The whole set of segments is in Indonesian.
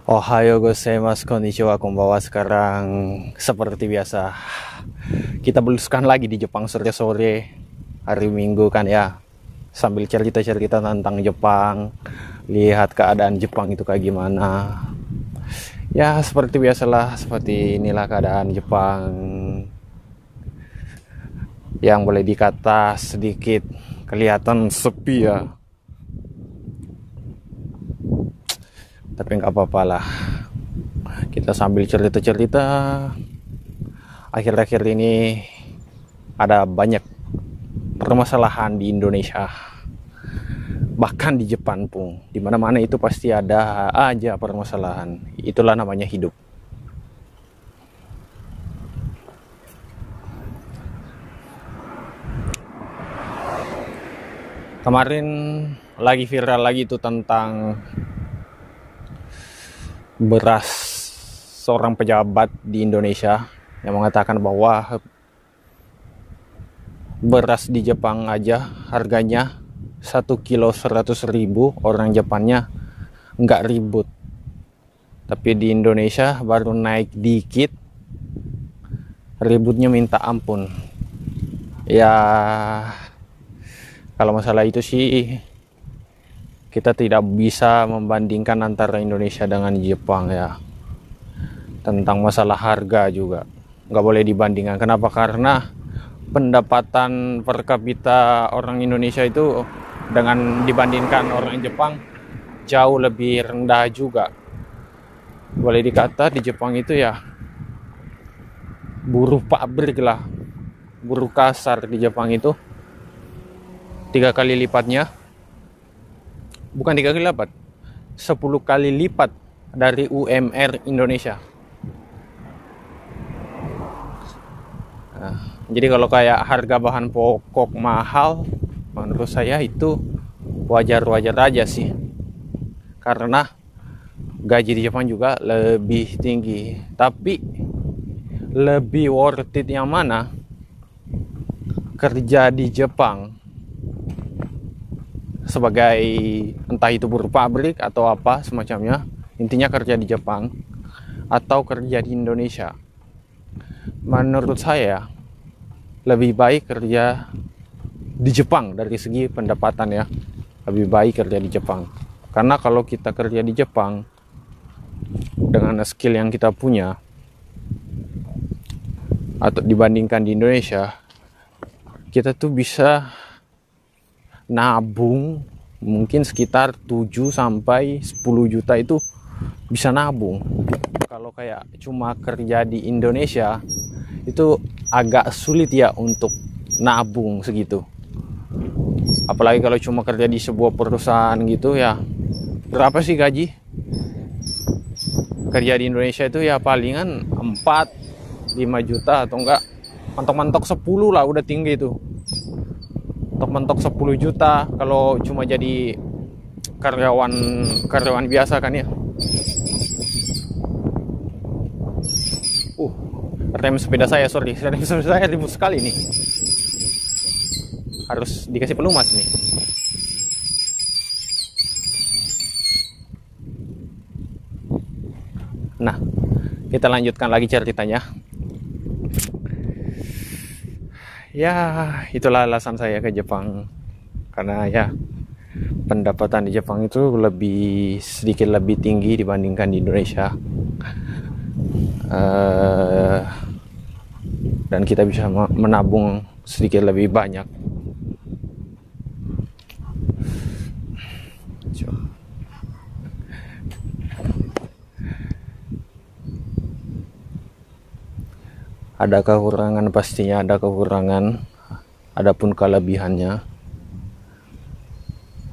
Ohayo gozaimasu, konnichiwa, konbanwa. Sekarang seperti biasa kita beluskan lagi di Jepang sore-sore hari Minggu kan ya, sambil cerita-cerita tentang Jepang, lihat keadaan Jepang itu kayak gimana. Ya seperti biasalah, seperti inilah keadaan Jepang yang boleh dikata sedikit kelihatan sepi ya. Tapi nggak apa-apa lah, kita sambil cerita-cerita. Akhir-akhir ini ada banyak permasalahan di Indonesia, bahkan di Jepang pun, di mana-mana itu pasti ada aja permasalahan. Itulah namanya hidup. Kemarin lagi viral lagi itu tentang beras seorang pejabat di Indonesia yang mengatakan bahwa beras di Jepang aja harganya 1 kilo 100.000, orang Jepannya nggak ribut. Tapi di Indonesia baru naik dikit, ributnya minta ampun. Ya kalau masalah itu sih kita tidak bisa membandingkan antara Indonesia dengan Jepang ya. Tentang masalah harga juga nggak boleh dibandingkan. Kenapa? Karena pendapatan per kapita orang Indonesia itu dengan dibandingkan orang Jepang jauh lebih rendah juga. Boleh dikata di Jepang itu ya buruh pabrik lah, buruh kasar di Jepang itu 3 kali lipatnya. Bukan 3 kali lipat, 10 kali lipat dari UMR Indonesia. Nah, jadi kalau kayak harga bahan pokok mahal, menurut saya itu wajar-wajar aja sih. Karena gaji di Jepang juga lebih tinggi. Tapi lebih worth it yang mana? Kerja di Jepang sebagai entah itu buruh pabrik atau apa semacamnya, intinya kerja di Jepang atau kerja di Indonesia. Menurut saya lebih baik kerja di Jepang dari segi pendapatan ya, lebih baik kerja di Jepang. Karena kalau kita kerja di Jepang dengan skill yang kita punya atau dibandingkan di Indonesia, kita tuh bisa nabung mungkin sekitar 7 sampai 10 juta itu bisa nabung. Kalau kayak cuma kerja di Indonesia itu agak sulit ya untuk nabung segitu. Apalagi kalau cuma kerja di sebuah perusahaan gitu ya. Berapa sih gaji kerja di Indonesia itu ya? Palingan 4-5 juta atau enggak mentok-mentok 10 lah udah tinggi itu. Mentok 10 juta kalau cuma jadi karyawan biasa kan ya. Rem sepeda saya, rem sepeda saya ribut sekali nih, harus dikasih pelumas nih. Nah, kita lanjutkan lagi ceritanya. Ya, itulah alasan saya ke Jepang. Karena ya pendapatan di Jepang itu sedikit lebih tinggi dibandingkan di Indonesia. Dan kita bisa menabung sedikit lebih banyak. Ada kekurangan, pastinya ada kekurangan, adapun kelebihannya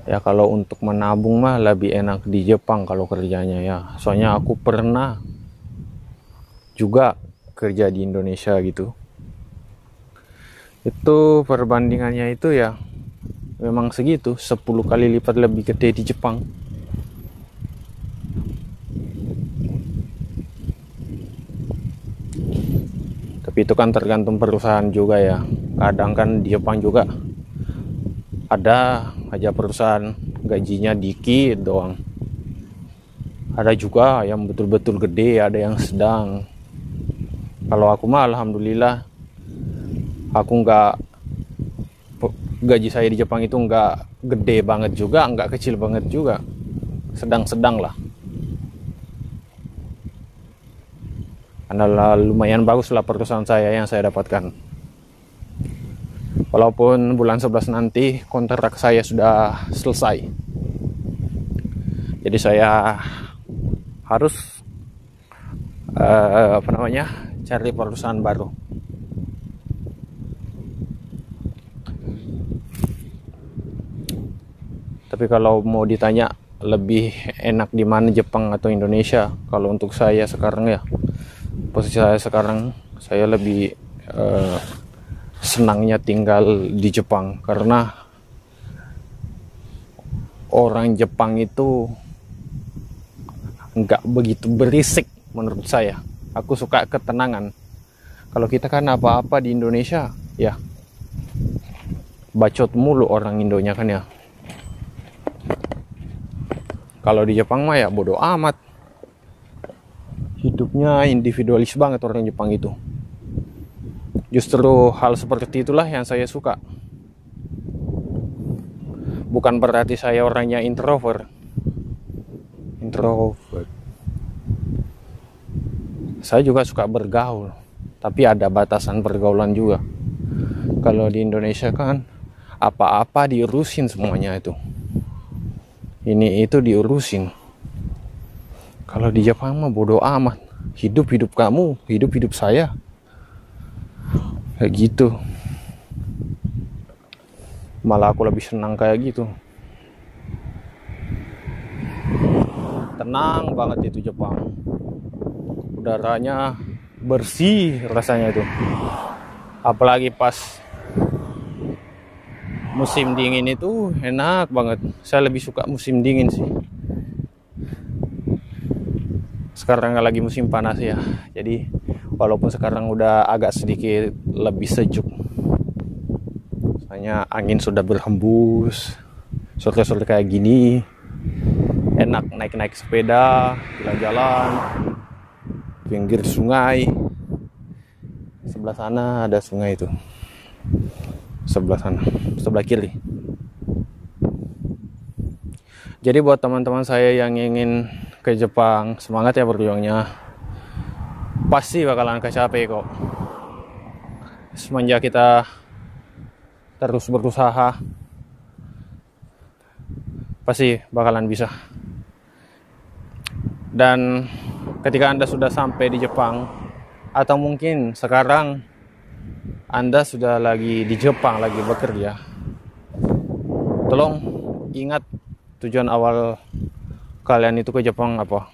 ya. Kalau untuk menabung mah lebih enak di Jepang kalau kerjanya ya. Soalnya aku pernah juga kerja di Indonesia gitu. Itu perbandingannya itu ya memang segitu, 10 kali lipat lebih gede di Jepang. Tapi itu kan tergantung perusahaan juga ya. Kadang kan di Jepang juga ada aja perusahaan gajinya dikit doang. Ada juga yang betul-betul gede, ada yang sedang. Kalau aku mah alhamdulillah, aku gaji saya di Jepang itu nggak gede banget juga, nggak kecil banget juga, sedang-sedang lah. Karena lumayan bagus lah perusahaan saya yang saya dapatkan. Walaupun bulan 11 nanti kontrak saya sudah selesai, jadi saya harus cari perusahaan baru. Tapi kalau mau ditanya lebih enak di mana, Jepang atau Indonesia, kalau untuk saya sekarang ya, posisi saya sekarang, saya lebih senangnya tinggal di Jepang, karena orang Jepang itu nggak begitu berisik menurut saya. Aku suka ketenangan. Kalau kita kan apa-apa di Indonesia ya bacot mulu orang Indonya kan ya. Kalau di Jepang mah ya bodo amat, hidupnya individualis banget orang Jepang itu. Justru hal seperti itulah yang saya suka. Bukan berarti saya orangnya introvert. Saya juga suka bergaul, tapi ada batasan pergaulan juga. Kalau di Indonesia kan apa-apa diurusin semuanya itu. Ini itu diurusin. Kalau di Jepang mah bodo amat. Hidup kamu, hidup saya. Kayak gitu. Malah aku lebih senang kayak gitu. Tenang banget itu Jepang. Udaranya bersih rasanya itu. Apalagi pas musim dingin itu enak banget. Saya lebih suka musim dingin sih. Sekarang lagi musim panas ya. Jadi walaupun sekarang udah agak sedikit lebih sejuk, soalnya angin sudah berhembus. Sore-sore kayak gini enak naik sepeda, jalan-jalan pinggir sungai. Sebelah sana ada sungai itu, sebelah sana, sebelah kiri. Jadi buat teman-teman saya yang ingin ke Jepang, semangat ya berjuangnya. Pasti bakalan capek kok. Semenjak kita terus berusaha, pasti bakalan bisa. Dan ketika Anda sudah sampai di Jepang, atau mungkin sekarang Anda sudah lagi di Jepang, lagi bekerja, tolong ingat tujuan awal kalian itu ke Jepang apa.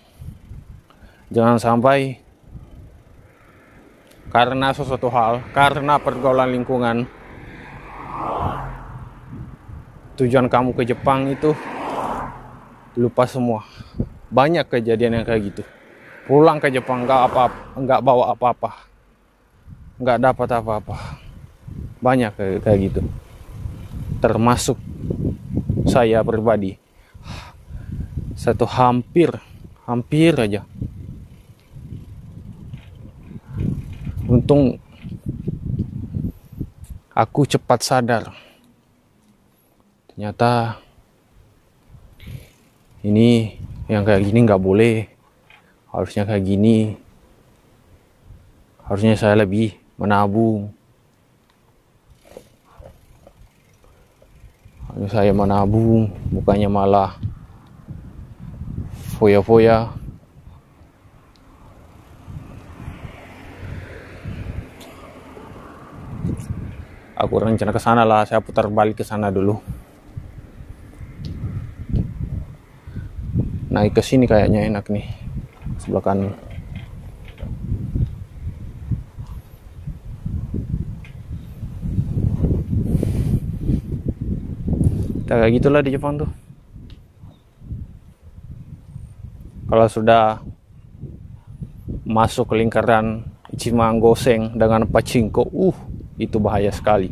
Jangan sampai karena sesuatu hal, karena pergaulan lingkungan, tujuan kamu ke Jepang itu lupa semua. Banyak kejadian yang kayak gitu. Pulang ke Jepang nggak bawa apa-apa, nggak dapat apa-apa. Banyak kayak gitu. Termasuk saya pribadi. Satu hampir aja. Untung aku cepat sadar. Ternyata ini yang kayak gini nggak boleh. Harusnya kayak gini. Harusnya saya lebih menabung. Harusnya saya menabung, bukannya malah foya-foya. Aku rencana ke sana lah, saya putar balik ke sana dulu. Naik ke sini kayaknya enak nih, sebelah kanan. Kayak gitulah di Jepang tuh. Kalau sudah masuk ke lingkaran Ichiman Goseng dengan pachinko, itu bahaya sekali.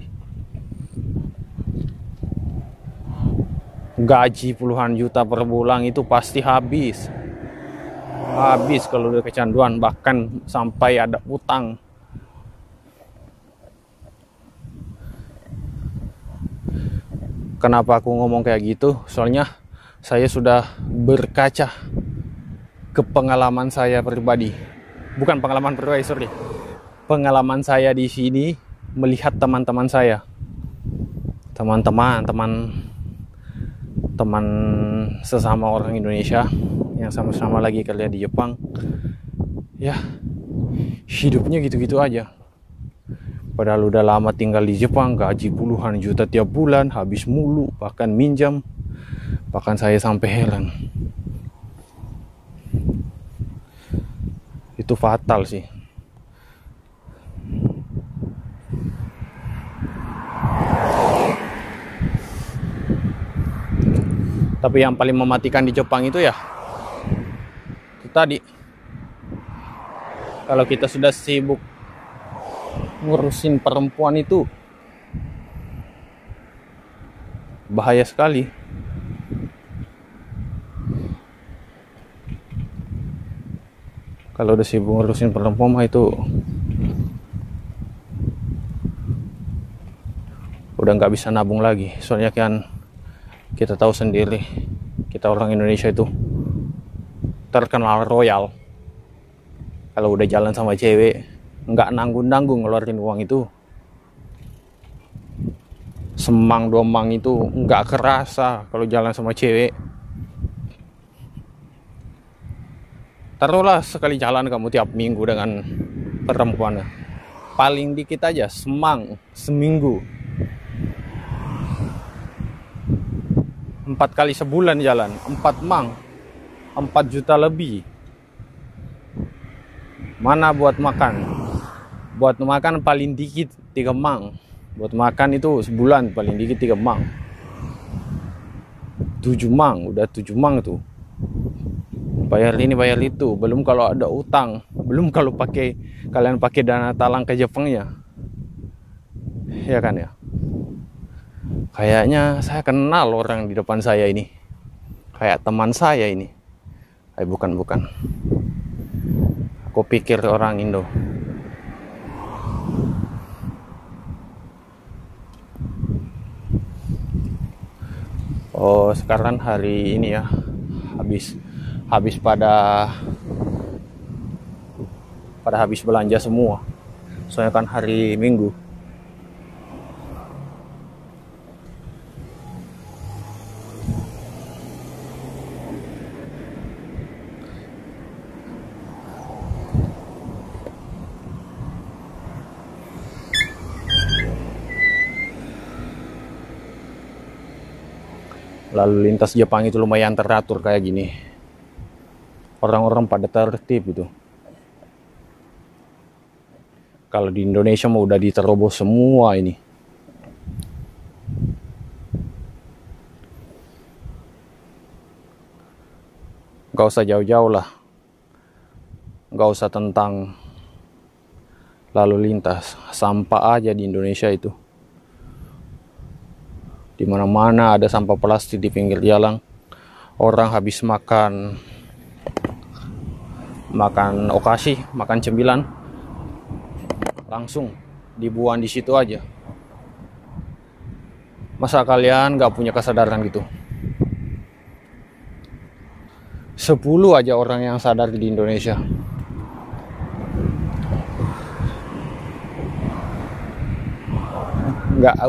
Gaji puluhan juta per bulan itu pasti habis. habis kalau udah kecanduan, bahkan sampai ada utang. Kenapa aku ngomong kayak gitu? Soalnya saya sudah berkaca ke pengalaman saya pribadi. Bukan pengalaman pribadi, sorry. Pengalaman saya di sini melihat teman-teman saya. Teman sesama orang Indonesia yang sama-sama lagi kerja di Jepang. Ya, hidupnya gitu-gitu aja. Padahal udah lama tinggal di Jepang, gaji puluhan juta tiap bulan, habis mulu, bahkan minjam. Bahkan saya sampai heran. Itu fatal sih. Tapi yang paling mematikan di Jepang itu ya itu tadi, kalau kita sudah sibuk ngurusin perempuan itu bahaya sekali. Kalau udah sibuk ngurusin perempuan mah itu udah nggak bisa nabung lagi. Soalnya kan kita tahu sendiri, kita orang Indonesia itu terkenal royal. Kalau udah jalan sama cewek, nggak nanggung-nanggung ngeluarin uang itu. Semang dua mang itu nggak kerasa kalau jalan sama cewek. Taruhlah sekali jalan kamu tiap minggu dengan perempuan, paling dikit aja semang seminggu. 4 kali sebulan jalan, 4 mang, 4 juta lebih. Mana buat makan? Buat makan paling dikit 3 mang. Buat makan itu sebulan paling dikit 3 mang. 7 mang, udah 7 mang tuh. Bayar ini bayar itu, belum kalau ada utang, belum kalau kalian pakai dana talang ke Jepangnya. Ya kan ya? Kayaknya saya kenal orang di depan saya ini. Kayak teman saya ini. Bukan. Aku pikir orang Indo. Oh, sekarang hari ini ya. Habis pada habis belanja semua. Soalnya kan hari Minggu. Lalu lintas Jepang itu lumayan teratur kayak gini. Orang-orang pada tertib itu. Kalau di Indonesia mau udah diterobos semua ini. Gak usah jauh-jauh lah. Gak usah tentang lalu lintas. Sampah aja di Indonesia itu. Di mana-mana ada sampah plastik di pinggir jalan. Orang habis makan okashi, makan cemilan, langsung dibuang di situ aja. Masa kalian gak punya kesadaran gitu? 10 aja orang yang sadar di Indonesia. Nggak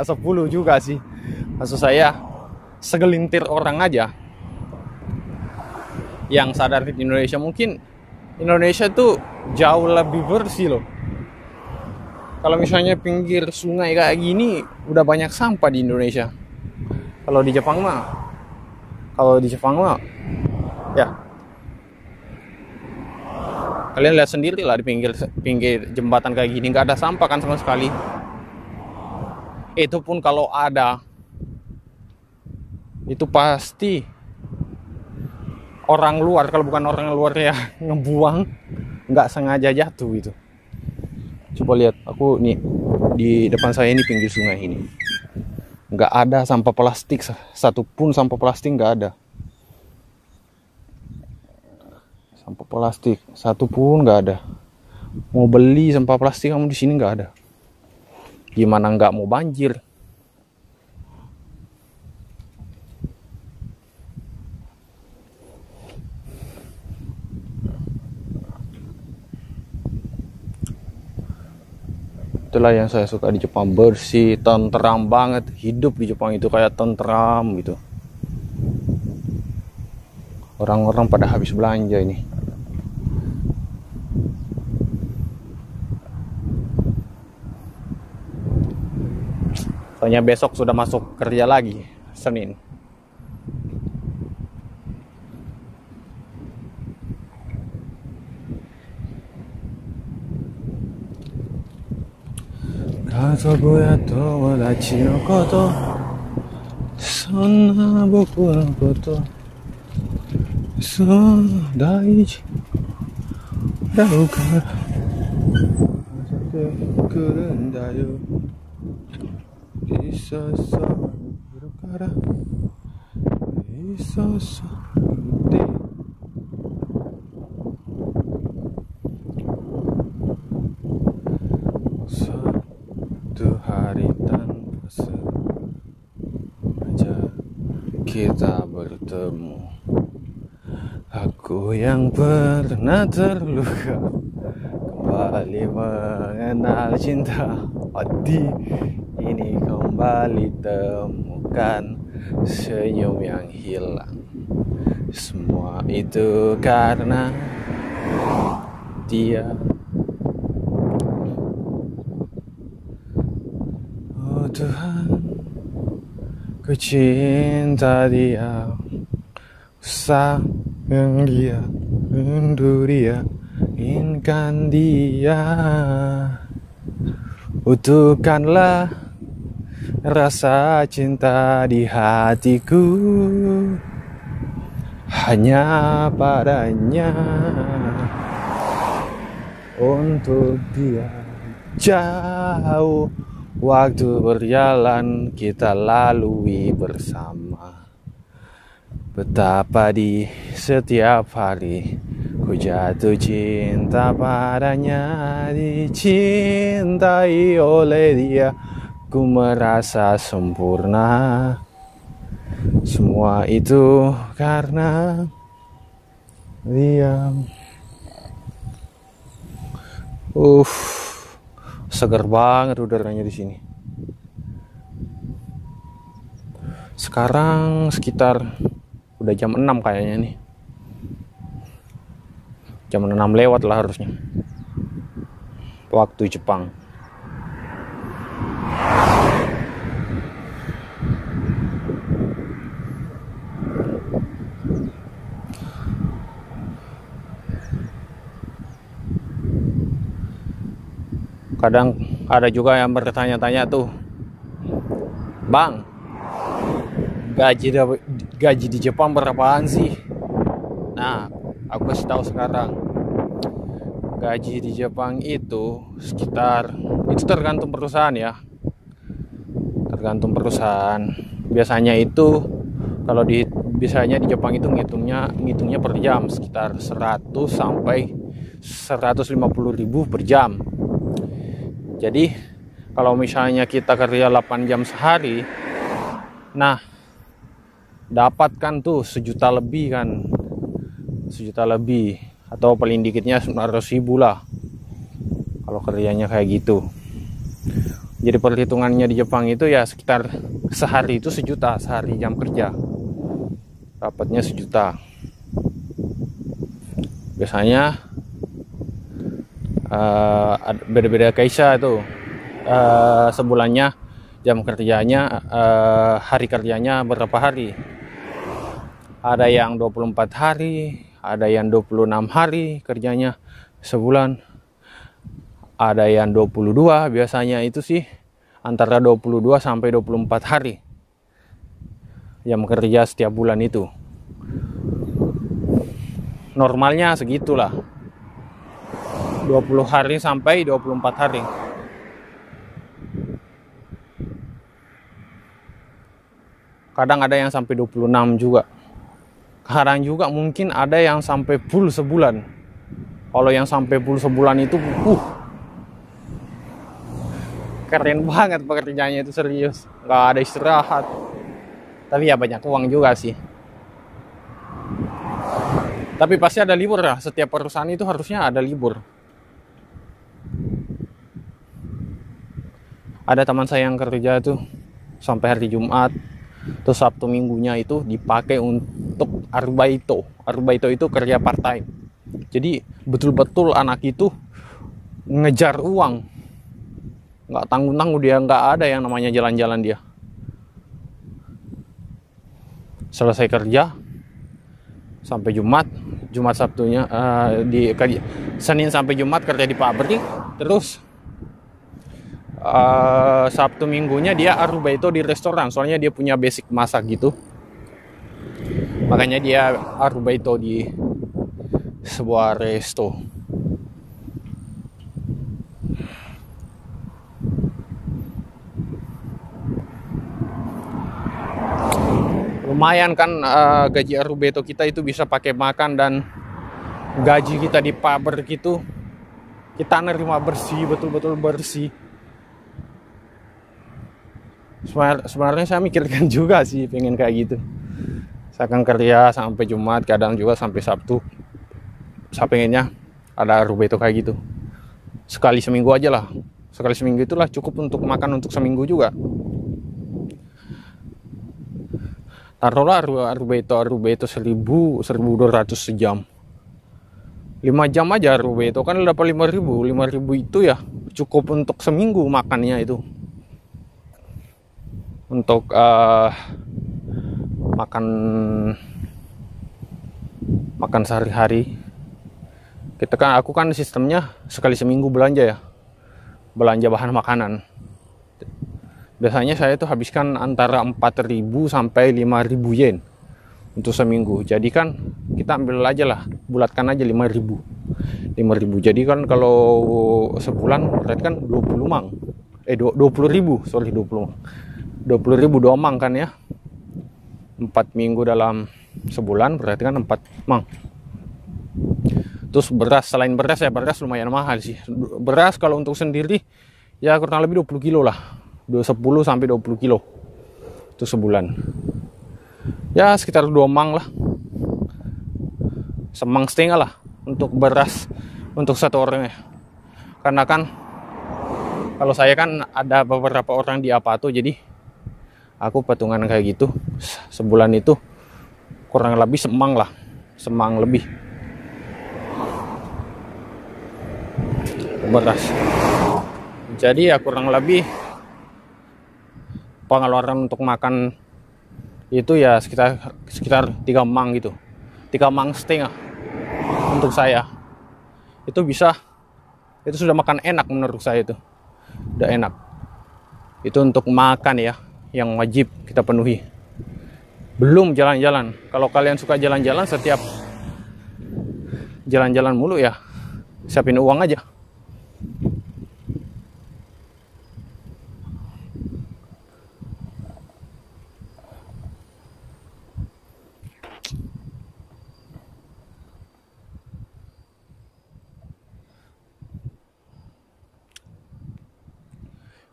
10 juga sih. Maksud saya segelintir orang aja yang sadar di Indonesia. Mungkin Indonesia tuh jauh lebih bersih loh. Kalau misalnya pinggir sungai kayak gini udah banyak sampah di Indonesia. Kalau di Jepang mah ya kalian lihat sendiri lah, di pinggir jembatan kayak gini nggak ada sampah kan sama sekali. Itu pun kalau ada, itu pasti orang luar, kalau bukan orang luar ya ngebuang, nggak sengaja jatuh gitu. Coba lihat, aku nih di depan saya ini pinggir sungai ini, nggak ada sampah plastik, satupun sampah plastik nggak ada. Sampah plastik satu pun nggak ada. Mau beli sampah plastik kamu di sini nggak ada. Gimana nggak mau banjir? Itulah yang saya suka di Jepang, bersih, tentram banget. Hidup di Jepang itu kayak tentram gitu. Orang-orang pada habis belanja ini. Soalnya besok sudah masuk kerja lagi, Senin. Kazoku ya tomodachi no koto, sonna boku no koto, so daiji dau kara masate kuruんだよ。いささ来るからいささでsatu hari tanpa sengaja kita bertemu. Aku yang pernah terluka kembali mengenal cinta. Hati ini kembali temukan senyum yang hilang. Semua itu karena dia. Oh Tuhan, ku cinta dia, sayang dia, rindu dia, inginkan dia. Utuhkanlah rasa cinta di hatiku hanya padanya. Untuk dia jauh waktu berjalan kita lalui bersama. Betapa di setiap hari ku jatuh cinta padanya, dicintai oleh dia, ku merasa sempurna. Semua itu karena dia. Segar banget udaranya di sini. Sekarang sekitar udah jam 6 kayaknya nih. Jam 6 lewat lah harusnya. Waktu Jepang. Kadang ada juga yang bertanya-tanya tuh, Bang, gaji di Jepang berapaan sih? Nah, aku kasih tahu sekarang. Gaji di Jepang itu sekitar, itu tergantung perusahaan ya. Tergantung perusahaan. Biasanya itu kalau biasanya di Jepang itu ngitungnya per jam sekitar 100 sampai 150 ribu per jam. Jadi kalau misalnya kita kerja 8 jam sehari, nah dapatkan tuh 1 juta lebih kan, 1 juta lebih, atau paling dikitnya 900 ribu lah kalau kerjanya kayak gitu. Jadi perhitungannya di Jepang itu ya sekitar sehari itu 1 juta, sehari jam kerja dapatnya 1 juta. Biasanya beda-beda kaisa itu sebulannya jam kerjanya, hari kerjanya berapa hari. Ada yang 24 hari, ada yang 26 hari kerjanya sebulan, ada yang 22. Biasanya itu sih antara 22 sampai 24 hari jam kerja setiap bulan itu. Normalnya segitulah, 20 hari sampai 24 hari. Kadang ada yang sampai 26 juga. Kadang juga mungkin ada yang sampai full sebulan. Kalau yang sampai full sebulan itu keren banget pekerjaannya, itu serius, nggak ada istirahat. Tapi ya banyak uang juga sih. Tapi pasti ada libur lah, setiap perusahaan itu harusnya ada libur. Ada teman saya yang kerja tuh sampai hari Jumat, terus Sabtu Minggunya itu dipakai untuk arbaito. Arbaito itu kerja part time. Jadi betul-betul anak itu ngejar uang, nggak tanggung-tanggung dia, nggak ada yang namanya jalan-jalan dia. Selesai kerja sampai Jumat Sabtunya Senin sampai Jumat kerja di pabrik, terus Sabtu Minggunya dia arbaito di restoran, soalnya dia punya basic masak gitu, makanya dia arbaito di sebuah resto. Lumayan kan, gaji arbaito kita itu bisa pakai makan, dan gaji kita di pabrik itu kita nerima bersih, betul-betul bersih. Sebenarnya saya mikirkan juga sih pengen kayak gitu. Saya akan kerja sampai Jumat, kadang juga sampai Sabtu. Saya pengennya ada arbaito kayak gitu. Sekali seminggu aja lah. Sekali seminggu itulah cukup untuk makan untuk seminggu juga. Taruhlah arbaito 1.200 sejam. 5 jam aja arbaito kan dapat 5.000. 5.000 itu ya cukup untuk seminggu makannya itu. Untuk makan sehari-hari. Aku kan sistemnya sekali seminggu belanja ya. Belanja bahan makanan. Biasanya saya tuh habiskan antara 4.000 sampai 5.000 yen untuk seminggu. Jadi kan kita ambil aja lah, bulatkan aja 5.000. Jadi kan kalau sebulan berarti kan 20 mang. 20.000, sorry 20.000 domang kan ya. 4 minggu dalam sebulan berarti kan 4 mang. Terus beras, selain beras ya, beras lumayan mahal sih. Beras kalau untuk sendiri ya kurang lebih 20 kilo lah. 10 sampai 20 kilo itu sebulan. Ya sekitar 2 mang lah. Semang setengah lah untuk beras untuk satu orang ya. Karena kan kalau saya kan ada beberapa orang di Apato, jadi aku patungan kayak gitu. Sebulan itu kurang lebih semang lah. Semang lebih beras. Jadi ya kurang lebih pengeluaran untuk makan itu ya sekitar 3 mang gitu. 3 mang setengah untuk saya. Itu sudah makan enak menurut saya itu. Udah enak. Itu untuk makan ya, yang wajib kita penuhi. Belum jalan-jalan. Kalau kalian suka jalan-jalan, setiap jalan-jalan mulu ya, siapin uang aja.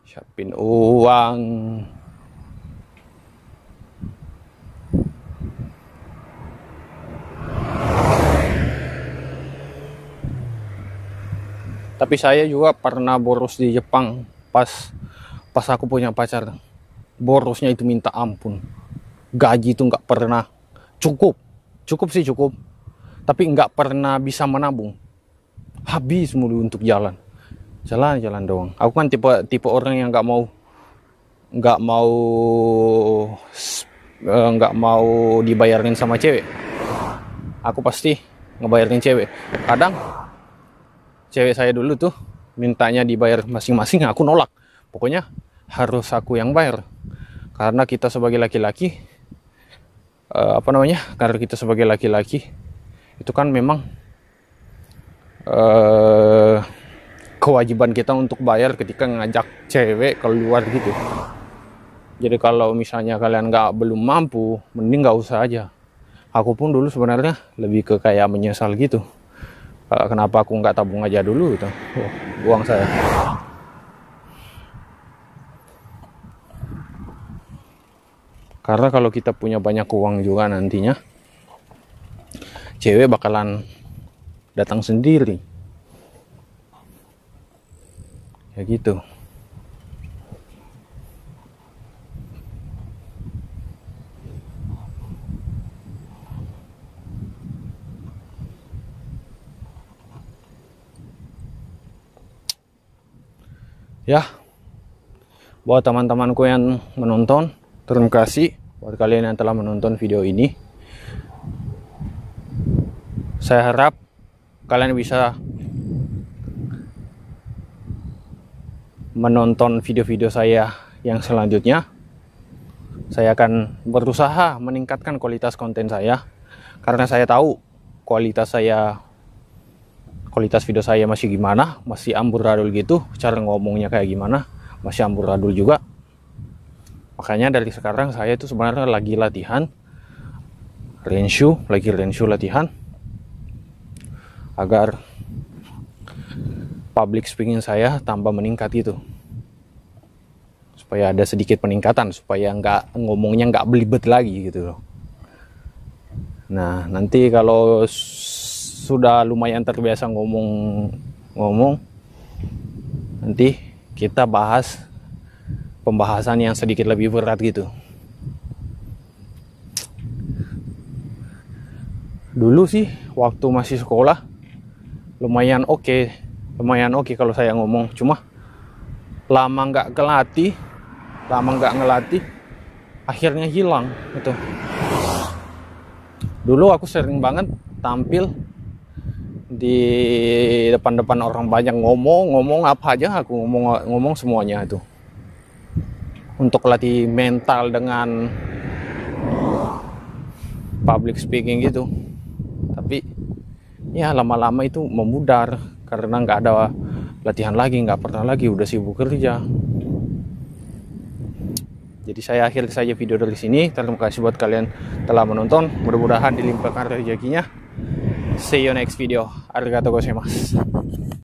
Siapin uang. Tapi saya juga pernah boros di Jepang pas aku punya pacar. Borosnya itu minta ampun. Gaji itu nggak pernah cukup sih cukup, tapi nggak pernah bisa menabung. Habis mulu untuk jalan doang. Aku kan tipe orang yang nggak mau dibayarin sama cewek. Aku pasti ngebayarin cewek. Kadang cewek saya dulu tuh mintanya dibayar masing-masing, aku nolak. Pokoknya harus aku yang bayar. Karena kita sebagai laki-laki, karena kita sebagai laki-laki itu kan memang kewajiban kita untuk bayar ketika ngajak cewek keluar gitu. Jadi kalau misalnya kalian belum mampu, mending nggak usah aja. Aku pun dulu sebenarnya lebih ke kayak menyesal gitu. Kenapa aku nggak tabung aja dulu gitu. Uang saya. Karena kalau kita punya banyak uang juga nantinya, cewek bakalan datang sendiri. Ya gitu. Ya, buat teman-temanku yang menonton, terima kasih buat kalian yang telah menonton video ini. Saya harap kalian bisa menonton video-video saya yang selanjutnya. Saya akan berusaha meningkatkan kualitas konten saya, karena saya tahu kualitas video saya masih gimana, masih amburadul gitu, cara ngomongnya kayak gimana, masih amburadul juga. Makanya dari sekarang saya itu sebenarnya lagi latihan latihan agar public speaking saya tambah meningkat gitu, supaya ada sedikit peningkatan, supaya ngomongnya nggak belibet lagi gitu loh. Nah, nanti kalau sudah lumayan terbiasa ngomong, nanti kita bahas pembahasan yang sedikit lebih berat gitu. Dulu sih waktu masih sekolah lumayan oke kalau saya ngomong, cuma lama nggak ngelatih akhirnya hilang gitu. Dulu aku sering banget tampil di depan orang banyak, ngomong apa aja aku ngomong semuanya itu, untuk latih mental dengan public speaking gitu. Tapi ya lama-lama itu memudar karena nggak ada latihan lagi, nggak pernah lagi, udah sibuk kerja. Jadi saya akhiri saja video dari sini. Terima kasih buat kalian telah menonton, mudah-mudahan dilimpahkan rezekinya. See you next video. Arigatou gozaimasu.